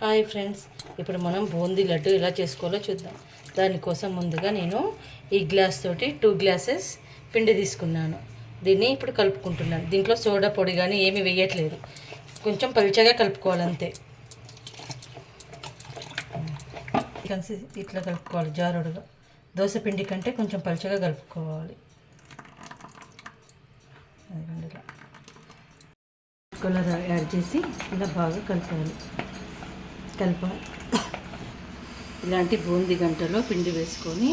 Hi friends, ఇప్పుడు మనం బూందీ లడ్డు ఎలా చేసుకోవాలో చూద్దాం. దానికోసం ముందుగా నేను ఈ గ్లాస్ తోటి 2 గ్లాసెస్ పిండి తీసుకున్నాను. దీన్ని ఇప్పుడు కలుపుకుంటున్నాను. దీంట్లో సోడా పొడి కానీ ఏమీ వేయట్లేదు, కొంచెం పలుచగా కలుపుకోవాలి అంతే. కలిసి ఇట్లా కలుపుకోవాలి, జారుడుగా. దోశ పిండి కంటే కొంచెం పలుచగా కలుపుకోవాలి. ఇలా కలర్ యాడ్ చేసి ఇలా బాగా కలపాలి. ఇలాంటి బూందీ గంటలో పిండి వేసుకొని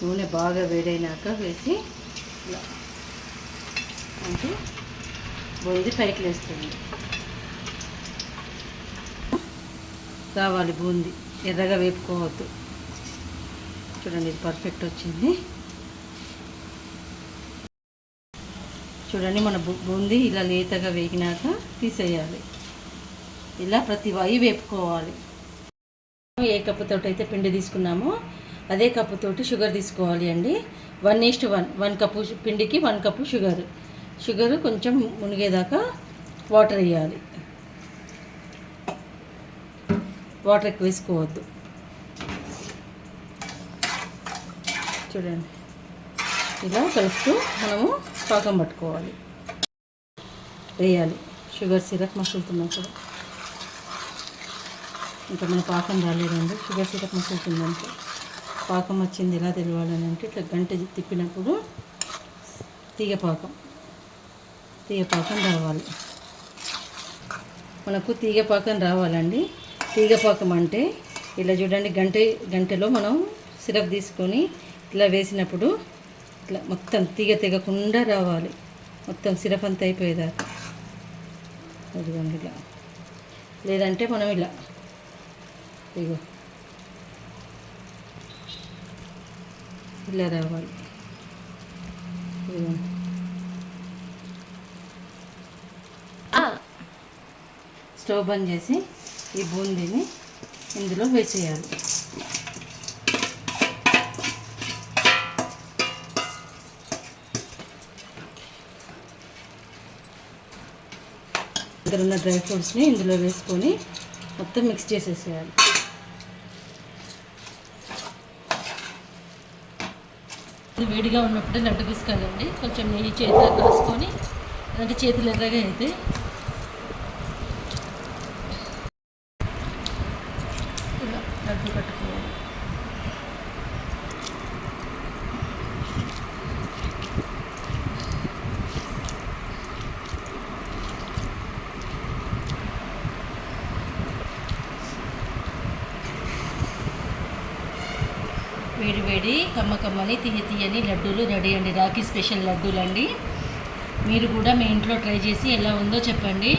నూనె బాగా వేడైనాక వేసి ఇలా అంటే బూందీ పైకి లేస్తుంది. రావాలి బూందీ, ఎర్రగా వేపుకోవద్దు. చూడండి, ఇది పర్ఫెక్ట్ వచ్చింది. చూడండి, మన బూందీ ఇలా లేతగా వేగినాక తీసేయాలి. ఇలా ప్రతి వాయి వేపుకోవాలి. ఏ కప్పుతోటి అయితే పిండి తీసుకున్నామో అదే కప్పుతోటి షుగర్ తీసుకోవాలి అండి. 1:1, 1 కప్పు పిండికి 1 కప్పు షుగరు కొంచెం మునిగేదాకా వాటర్ వేయాలి. వాటర్ ఎక్కువ వేసుకోవద్దు. చూడండి, ఇలా కలుపుతూ మనము పాకం పట్టుకోవాలి. వేయాలి షుగర్ సిరప్ మసులుతున్నప్పుడు. ఇంకా మన పాకం రాలేదండి, షుగర్ సిరప్ మసులుతుందంటే. పాకం వచ్చింది ఎలా తెలియాలని అంటే ఇట్లా గంట తిప్పినప్పుడు తీగ పాకం రావాలి. మనకు తీగ పాకం రావాలండి. తీగ పాకం అంటే ఇలా చూడండి, గంటలో మనం సిరప్ తీసుకొని ఇలా వేసినప్పుడు ఇట్లా మొత్తం తీగ తెగకుండా రావాలి. మొత్తం సిరప్ అంతా అయిపోయేదాకా. అదిగోండి ఇలా. లేదంటే మనం ఇలా ఇగో ఇలా రావాలి. స్టవ్ బంద్ చేసి ఈ బూందీని ఇందులో వేసేయాలి. దగ్గర ఉన్న డ్రై ఫ్రూట్స్ని ఇందులో వేసుకొని మొత్తం మిక్స్ చేసేసేయాలి. వేడిగా ఉన్నప్పుడే లడ్డు పిసుకాలండి. కొంచెం నెయ్యి చేతిలో కాసుకొని, అంటే చేతులు ఎర్రగా అయితే ఇలా లడ్డు కట్టుకోవాలి. వేడి కమ్మకమ్మని తీయని లడ్డూలు రెడీ అండి. రాఖీ స్పెషల్ లడ్డూలు అండి. మీరు కూడా మీ ఇంట్లో ట్రై చేసి ఎలా ఉందో చెప్పండి.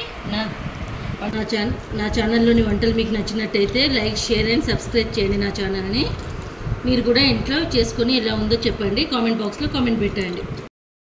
నా ఛానల్లోని వంటలు మీకు నచ్చినట్టయితే లైక్, షేర్ అండ్ సబ్స్క్రైబ్ చేయండి నా ఛానల్ని. మీరు కూడా ఇంట్లో చేసుకొని ఎలా ఉందో చెప్పండి. కామెంట్ బాక్స్లో కామెంట్ పెట్టండి.